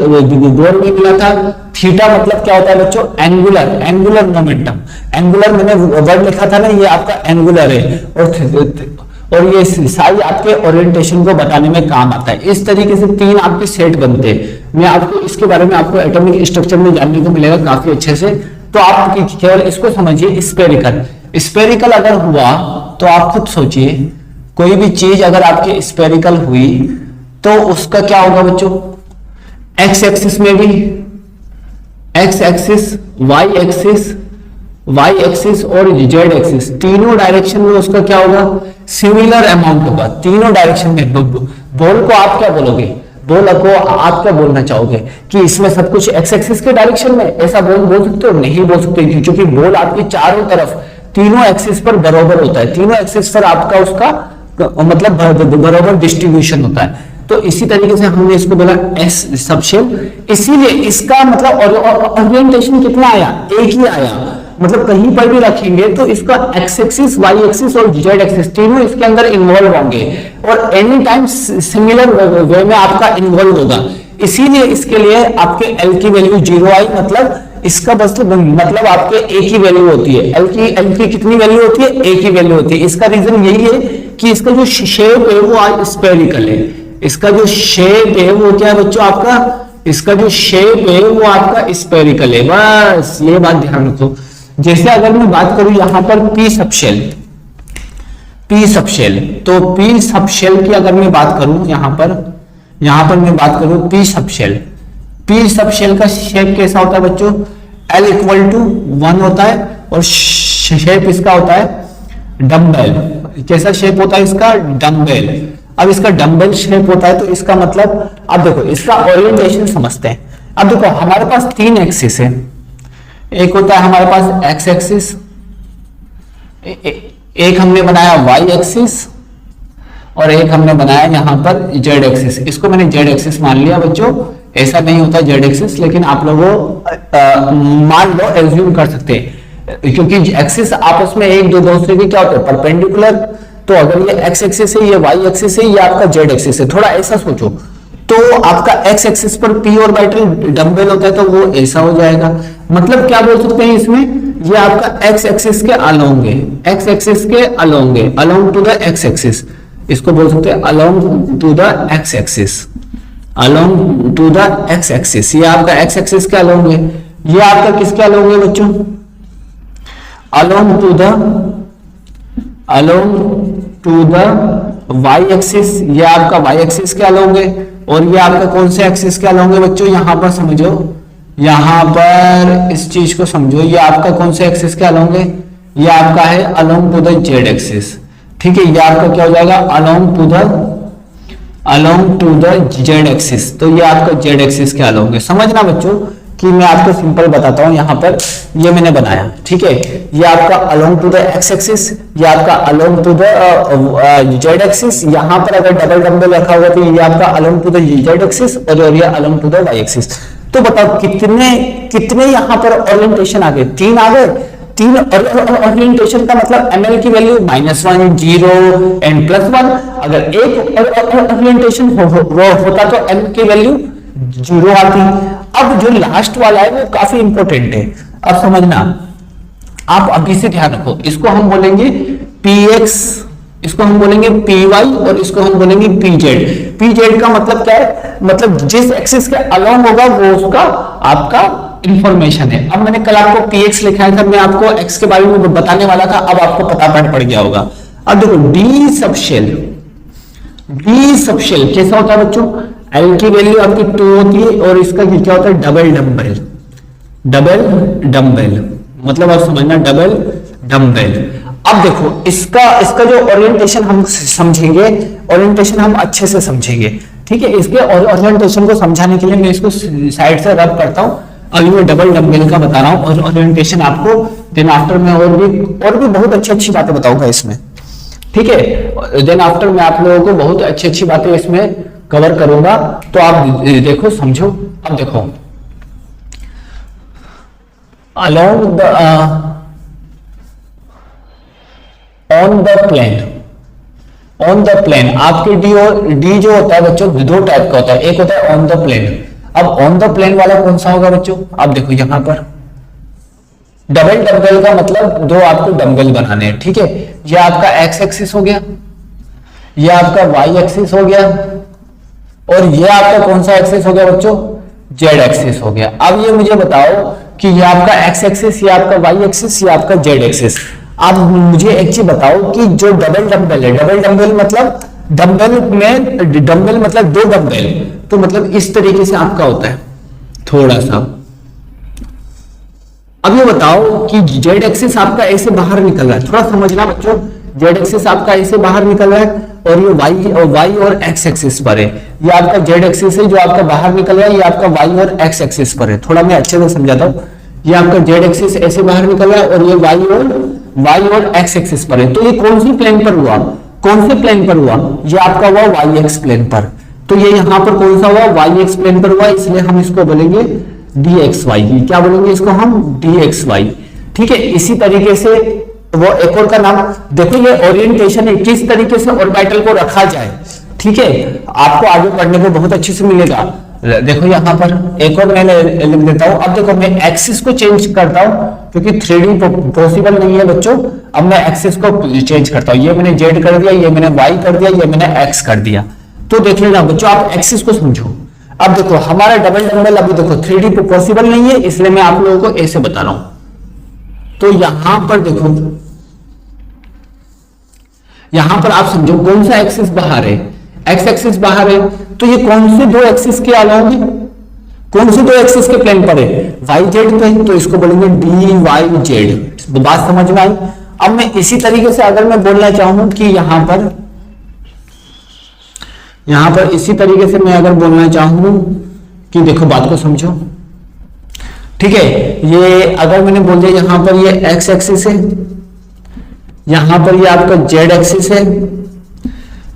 में मिला था। थीटा मतलब क्या होता है बच्चों, एंगुलर, एंगुलर मोमेंटम, एंगुलर मैंने वर्ड लिखा था ना, ये आपका एंगुलर है, और ये साई आपके ओरिएंटेशन को बताने में काम आता है। इस तरीके से 3 आपके सेट बनते हैं। मैं आपको इसके बारे में आपको एटॉमिक स्ट्रक्चर में जानने को मिलेगा काफी अच्छे से, तो आप केवल इसको समझिए स्फेरिकल। स्फेरिकल अगर हुआ तो आप खुद सोचिए, कोई भी चीज अगर आपकी स्फेरिकल हुई तो उसका क्या होगा बच्चों, एक्स एक्सिस में भी, X axis, Y axis, Y axis और जेड एक्सिस, तीनों डायरेक्शन में उसका क्या होगा, सिमिलर अमाउंट होगा, तीनों डायरेक्शन में। बॉल को आप क्या बोलोगे, बॉल को आप क्या बोलना चाहोगे कि इसमें सब कुछ एक्स एक्सिस के डायरेक्शन में, ऐसा बोल सकते हो, नहीं बोल सकते, क्योंकि बॉल आपकी चारों तरफ तीनों एक्सिस पर बराबर होता है, तीनों एक्सिस पर आपका उसका मतलब बराबर डिस्ट्रीब्यूशन होता है। तो इसी तरीके से हमने इसको बोला एस सबशेल, इसीलिए इसका मतलब ओरिएंटेशन कितना आया, एक ही आया, मतलब कहीं पर भी रखेंगे तो इसका एक्स एक्सिस, वाई एक्सिस और जेड एक्सिस तीनों इसके अंदर इन्वॉल्व होंगे और एनी टाइम सिमिलर वे में आपका इन्वॉल्व होगा। इसीलिए इसके लिए आपके एल की वैल्यू 0 आई, मतलब इसका मतलब आपके ए की वैल्यू होती है, एल की कितनी वैल्यू होती है, ए की वैल्यू होती है। इसका रीजन यही है कि इसका जो शेप है वो आज स्फेरिकल है, इसका जो शेप है वो क्या है बच्चों आपका, इसका जो शेप है वो आपका स्फेरिकल है, बस ये बात ध्यान रखो। जैसे अगर मैं बात करूं यहां पर पी सबशेल, पी सबशेल, तो पी सबशेल की अगर मैं बात करूं यहां पर मैं बात करूं पी सबशेल, पी सबशेल का शेप कैसा होता है बच्चों, L = 1 होता है और शेप इसका होता है डम्बेल। कैसा शेप होता है इसका, डम्बेल। अब इसका डम्बेल शेप होता है तो इसका मतलब, अब देखो इसका ओरिएंटेशन समझते हैं। अब देखो हमारे पास 3 एक्सिस है, एक होता है हमारे पास एक्स एक्सिस, एक हमने बनाया वाई एक्सिस और एक हमने बनाया यहां पर जेड एक्सिस। इसको मैंने जेड एक्सिस मान लिया बच्चों, ऐसा नहीं होता जेड एक्सिस, लेकिन आप लोगों मान लो, एज्यूम कर सकते हैं, क्योंकि एक्सिस आपस में एक दूसरे के क्या होते हैं, परपेंडिकुलर। तो अगर ये एक्स एक्सिस है, ये वाई एक्सिस है, ये आपका जेड एक्सिस है, थोड़ा ऐसा सोचो, तो आपका एक्स एक्सिस पर पी ऑर्बिटल डम्बेल होता है तो वो ऐसा हो जाएगा। मतलब क्या बोल सकते हैं इसमें, ये आपका एक्स एक्सिस के अलोंग है, एक्स एक्सिस के अलोंग है, along to the X axis, इसको बोल सकते हैं along to the X axis, along to the X axis. ये आपका एक्स एक्सिस के अलोंग है, ये आपका किसके अलोंग है बच्चों, along to the Y axis, ये आपका वाई एक्सिस के अलोंग है, और ये आपका कौन से एक्सिस के अलोंग है बच्चों, यहां पर समझो, यहां पर इस चीज को समझो, ये आपका कौन से एक्सिस के अलोंग है, ये आपका है along to the Z axis, ठीक है। ये आपका क्या हो जाएगा, along to the Z axis, तो ये आपका जेड एक्सिस के अलोंग है। समझना बच्चों कि मैं आपको सिंपल बताता हूं, यहां पर ये मैंने बनाया, ठीक है। ये आपका along to the X axis, ये आपका along to the Z axis, यहां पर अगर डबल डम्बल रखा हुआ तो ये आपका along to the Z axis और ये along to the Y axis. तो बताओ कितने यहां पर ओरिएंटेशन आ गए, 3 आ गए। 3 ओरिएंटेशन का मतलब ml की वैल्यू -1, 0 एंड +1। अगर एक ओरिएंटेशन होता तो m की वैल्यू 0 आती। अब जो लास्ट वाला है वो काफी इंपॉर्टेंट है। अब समझना, आप अभी से ध्यान रखो, इसको हम बोलेंगे px, इसको हम बोलेंगे py और इसको हम बोलेंगे pz। pz का मतलब क्या है, मतलब जिस एक्सिस के अलोंग होगा वो उसका आपका इंफॉर्मेशन है। अब मैंने कल आपको px लिखा था, मैं आपको x के बारे में बताने वाला था, अब आपको पता पड़ गया होगा। अब देखो डी सबशेल, डी सबशेल कैसा होता है बच्चों, एल की वैल्यू आपकी 2 होती है और इसका क्या होता है डबल डम्बेल, डबल डम्बेल मतलब आप समझना डबल डम्बेल। अब देखो इसका जो ओरिएंटेशन हम समझेंगे, ओरिएंटेशन हम अच्छे से समझेंगे, ठीक है। इसके ओरिएंटेशन को समझाने के लिए मैं इसको साइड से रब करता हूं। अभी मैं डबल डम्बेल का बता रहा हूं और ओरिएंटेशन आपको देन आफ्टर में और भी बहुत अच्छी बातें बताऊंगा इसमें, ठीक है। देन आफ्टर में आप लोगों को बहुत अच्छी बातें इसमें कवर करूंगा, तो आप देखो समझो। अब देखो along the on the plane आपके डी जो होता है बच्चों दो टाइप का होता है, एक होता है ऑन द प्लेन। अब ऑन द प्लेन वाला कौन सा होगा बच्चों, आप देखो यहां पर डबल डम्बल का मतलब दो आपको डम्बल बनाने हैं, ठीक है। ये आपका एक्स एक्सिस हो गया, ये आपका वाई एक्सिस हो गया और ये आपका कौन सा एक्सिस हो गया बच्चों, जेड एक्सिस हो गया। अब ये मुझे बताओ कि ये आपका एक्स एक्सिस, ये आपका वाई एक्सिस, ये आपका जेड एक्सिस। अब मुझे एक चीज बताओ कि जो डबल डम्बल है, डबल डम्बल मतलब डम्बल मतलब दो डम्बल, तो मतलब इस तरीके से आपका होता है थोड़ा सा। अब ये बताओ कि जेड एक्सिस आपका ऐसे बाहर निकल रहा है, थोड़ा समझना बच्चों, जेड एक्सिस आपका ऐसे बाहर निकल रहा है और ये वाई और एक्स एक्सिस पर है। ये आपका जेड एक्सिस है जो आपका बाहर निकल रहा है, ये आपका वाई और एक्स एक्सिस पर है। थोड़ा मैं अच्छे से समझाता हूँ, ये आपका जेड एक्सिस ऐसे बाहर निकल रहा है और ये वाई और एक्स एक्सिस पर है। तो ये कौन सी प्लेन पर हुआ, कौन से प्लेन पर हुआ, ये आपका हुआ वाई एक्स प्लेन पर। तो ये यहाँ पर कौन सा हुआ, वाई एक्स प्लेन पर हुआ, इसलिए हम इसको बोलेंगे डी एक्स वाई। क्या बोलेंगे इसको हम, डी एक्स वाई, ठीक है। इसी तरीके से वो एक और का नाम देखो, ये ओरिएंटेशन है किस तरीके से ऑर्बिटल को रखा जाए, ठीक है। आपको आगे पढ़ने को बहुत अच्छे से मिलेगा। देखो यहाँ पर एक और मैं लिख देता हूं। अब देखो मैं एक्सिस को चेंज करता हूं क्योंकि 3D पॉसिबल नहीं है बच्चों। अब मैं एक्सिस को चेंज करता हूं, ये मैंने जेड कर दिया, ये मैंने वाई कर दिया, ये मैंने एक्स कर दिया। तो देख लेना बच्चों, आप एक्सिस को समझो। अब देखो हमारा डबल डम्बल अभी देखो 3D पॉसिबल नहीं है, इसलिए मैं आप लोगों को ऐसे बता रहा हूं। तो यहां पर देखो, यहां पर आप समझो कौन सा एक्सिस बाहर है, एक्स एक्सिस बाहर है। तो ये कौन से दो एक्सिस के अलावा है, कौन से दो एक्सिस के प्लेन पर है, वाई जेड पे, तो इसको बोलेंगे डी वाई जेड। बात समझ में आई। अब मैं इसी तरीके से अगर मैं बोलना चाहूं कि यहां पर इसी तरीके से मैं अगर बोलना चाहूं कि देखो बात को समझो, ठीक है। ये अगर मैंने बोल दिया यहां पर ये एक्स एक्सिस है, यहां पर ये आपका जेड एक्सिस है,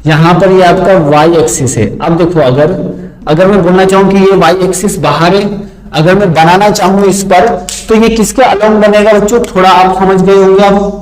यहां पर ये आपका वाई एक्सिस है। अब देखो अगर मैं बोलना चाहूं कि ये वाई एक्सिस बाहर है, अगर मैं बनाना चाहूं इस पर, तो ये किसके अलोंग बनेगा बच्चों, थोड़ा आप समझ गए होंगे। अब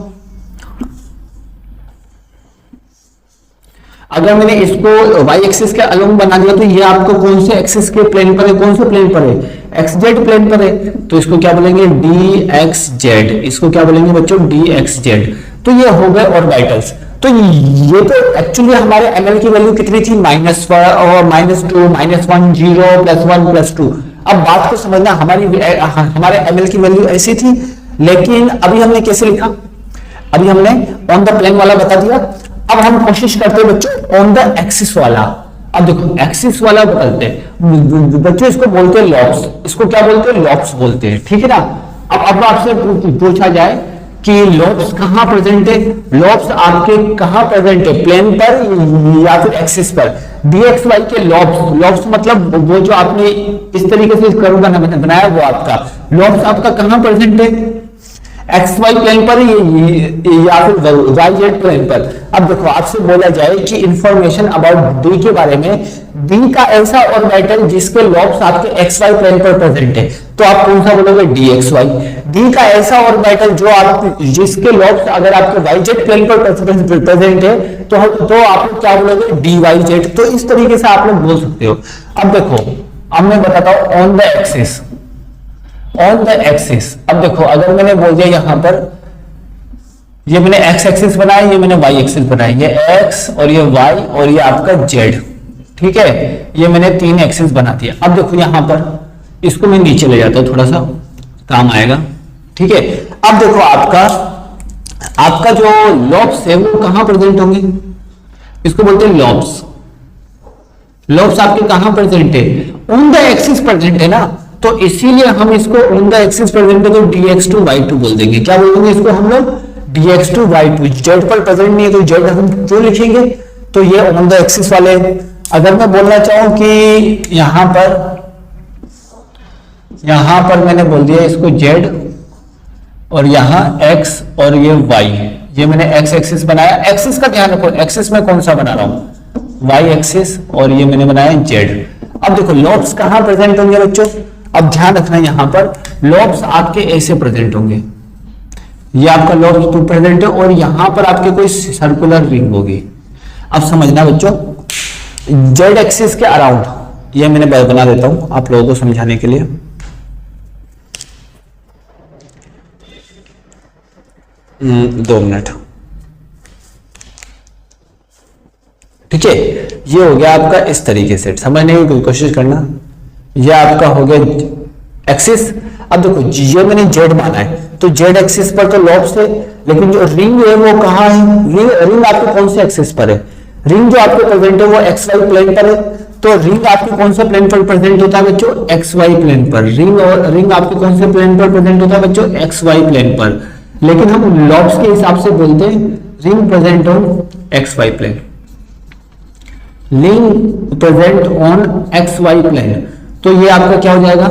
अगर मैंने इसको वाई एक्सिस के अलोंग बना दिया तो ये आपको कौन से एक्सिस के प्लेन पर है, कौन से प्लेन पर है, एक्स जेड प्लेन पर है। तो इसको क्या बोलेंगे, डी एक्स जेड। इसको क्या बोलेंगे बच्चों, डी एक्स जेड। तो ये हो गए ऑर्बिटल्स। तो ये तो एक्चुअली हमारे एमएल की वैल्यू कितनी थी, -1 और -2 -1 0 +1 +2। अब बात को समझना, हमारे एमएल की वैल्यू ऐसी थी, लेकिन अभी हमने कैसे लिखा, अभी हमने ऑन द प्लेन वाला बता दिया। अब हम कोशिश करते हैं बच्चों ऑन द एक्सिस वाला। अब देखो एक्सिस वाला बदलते हैं बच्चों, इसको बोलते हैं लॉब्स। इसको क्या बोलते हैं, लॉब्स बोलते हैं, ठीक है ना। अब आपसे पूछा जाए कि लॉब्स कहां प्रेजेंट है, लॉब्स आपके कहां प्रेजेंट है, प्लेन पर या फिर एक्सिस पर। dx y के लॉब्स मतलब वो जो आपने इस तरीके से कर्व बनाया वो आपका लॉब्स आपका कहां प्रेजेंट है, एक्स वाई प्लेन पर या फिर वाई जेड प्लेन पर। अब देखो आपसे बोला जाए कि इंफॉर्मेशन अबाउट डी के बारे में, डी का ऐसा ऑर्बिटल जिसके लॉब्स आपके एक्स वाई प्लेन पर प्रेजेंट है, तो आप कौन सा बोलोगे, डी एक्स वाई। डी का ऐसा ऑर्बिटल जिसके लॉब्स अगर आपके वाई जेड प्लेन पर प्रेजेंट है, तो आप क्या बोलोगे, डी वाई जेड। तो इस तरीके से आप लोग बोल सकते हो। अब देखो, अब मैं बताता हूं on the axis. On the axis. अब देखो अगर मैंने बोल दिया यहां पर, ये मैंने एक्स एक्सिस बनाया, ये मैंने वाई एक्सिस बनाया, ये एक्स और ये वाई और ये आपका जेड, ठीक है, ये मैंने 3 एक्सिस बना दिया। अब देखो यहां पर इसको मैं नीचे ले जाता हूं, थोड़ा सा काम आएगा, ठीक है। अब देखो आपका जो लॉब्स है वो कहां प्रेजेंट होंगे, इसको बोलते हैं लॉब्स। लॉब्स आपके कहां प्रेजेंट है, ऑन द एक्सिस प्रेजेंट है ना, तो इसीलिए हम इसको ऑन द एक्सिस प्रेजेंट है तो dx2y2 बोल देंगे। क्या बोल देंगे इसको हम लोग, dx2y2। जेड पर प्रेजेंट नहीं है तो जेड हम क्यों लिखेंगे, तो ये ऑन द एक्सिस वाले। अगर मैं बोलना चाहूं कि यहां पर मैंने बोल दिया इसको जेड और यहां एक्स और ये वाई, ये मैंने एक्स एक्सिस बनाया। एक्सिस का ध्यान रखो, एक्सिस में कौन सा बना रहा हूं, वाई एक्सिस, और ये मैंने बनाया जेड। अब देखो लॉब्स कहां प्रेजेंट होंगे बच्चों, अब ध्यान रखना यहां पर लॉब्स आपके ऐसे प्रेजेंट होंगे, ये आपका लॉब्स प्रेजेंट है और यहां पर आपके कोई सर्कुलर रिंग होगी। अब समझना बच्चों, जेड एक्सिस के अराउंड, ये मैंने बना देता हूं आप लोगों को समझाने के लिए। दो मिनट, ठीक है। ये हो गया आपका इस तरीके से, समझने की कोशिश करना। ये आपका हो गया एक्सिस। अब देखो ये मैंने जेड माना है तो जेड एक्सिस पर तो लॉब्स है, लेकिन जो रिंग है वो कहां है, रिंग आपके कौन से एक्सिस पर है, रिंग जो आपके प्रेजेंट है वो एक्स वाई प्लेन पर है। तो रिंग आपके कौन से प्लेन पर प्रेजेंट होता है बच्चों, एक्स वाई प्लेन पर। रिंग आपके कौन से प्लेन पर प्रेजेंट होता है बच्चों, एक्स वाई प्लेन पर। लेकिन हम लॉब्स के हिसाब से बोलते हैं ring present on X Y plane, ring present on X Y plane. तो ये आपका क्या हो जाएगा,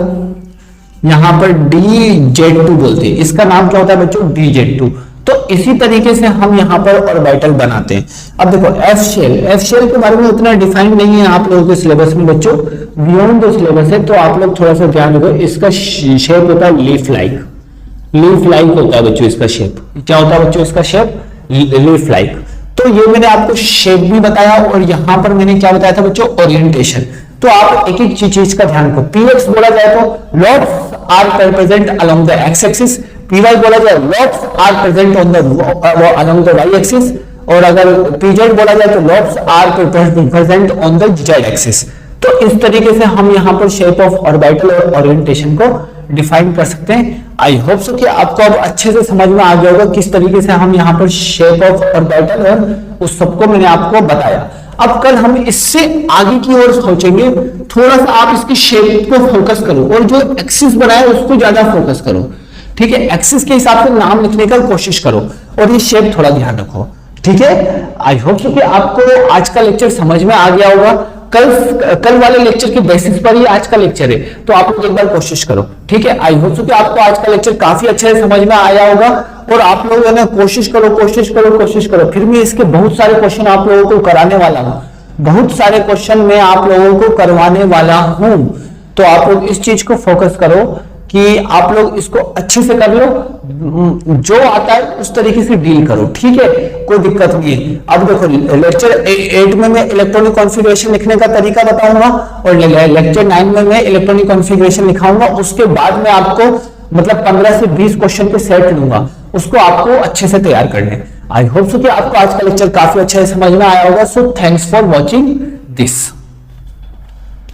यहां पर dz2 बोलते हैं, इसका नाम क्या होता है बच्चों, dz2। तो इसी तरीके से हम यहां पर ऑर्बिटल बनाते हैं। अब देखो एफ शेल के बारे में उतना डिफाइन नहीं है आप लोगों के सिलेबस में बच्चों, बियॉन्ड द सिलेबस है, तो आप लोग थोड़ा सा ध्यान रखो। इसका शेप होता है लीफ लाइक होता है बच्चों, इसका शेप क्या होता है बच्चों, इसका शेप लीफ लाइक। तो ये मैंने आपको शेप भी बताया और यहां पर मैंने क्या बताया था बच्चों, ओरिएंटेशन। तो आप एक एक चीज का ध्यान रखो। पीएक्स बोला जाए तो lobes are present along the X axis, P Y बोला जाए lobes are present on the along the Y axis, और अगर पीजेड बोला जाए तो lobes are present on the Z axis. तो इस तरीके से हम यहां पर शेप ऑफ ऑर्बिटल और ओरिएंटेशन को डिफाइन कर सकते हैं। आई होप सो कि आपको अब अच्छे से समझ में आ गया होगा किस तरीके से हम यहाँ पर शेप ऑफ ऑर्बिटल और उस सबको मैंने आपको बताया। अब कल हम इससे आगे की ओर सोचेंगे, थोड़ा सा आप इसकी शेप को फोकस करो और जो एक्सिस बनाए उसको ज्यादा फोकस करो, ठीक है। एक्सिस के हिसाब से नाम लिखने का कोशिश करो और ये शेप थोड़ा ध्यान रखो, ठीक है। आई होप सो कि आपको आज का लेक्चर समझ में आ गया होगा। कल वाले लेक्चर के बेसिस पर ही आज का लेक्चर है, तो आप लोग एक बार कोशिश करो, ठीक है। आई होप सो कि आपको आज का लेक्चर काफी अच्छे से समझ में आया होगा और आप लोग है ना कोशिश करो। फिर भी इसके बहुत सारे क्वेश्चन आप लोगों को कराने वाला हूं, बहुत सारे क्वेश्चन मैं आप लोगों को करवाने वाला हूं। तो आप लोग इस चीज को फोकस करो कि आप लोग इसको अच्छे से कर लो, जो आता है उस तरीके से डील करो, ठीक है, कोई दिक्कत नहीं है। अब देखो लेक्चर 8 में मैं इलेक्ट्रॉनिक कॉन्फ़िगरेशन लिखने का तरीका बताऊंगा और लेक्चर 9 में मैं इलेक्ट्रॉनिक कॉन्फ़िगरेशन लिखाऊंगा। उसके बाद में आपको मतलब 15 से 20 क्वेश्चन के सेट दूंगा, उसको आपको अच्छे से तैयार करने। आई होप सो कि आपको आज का लेक्चर काफी अच्छे से समझ में आया होगा। So thanks for watching this.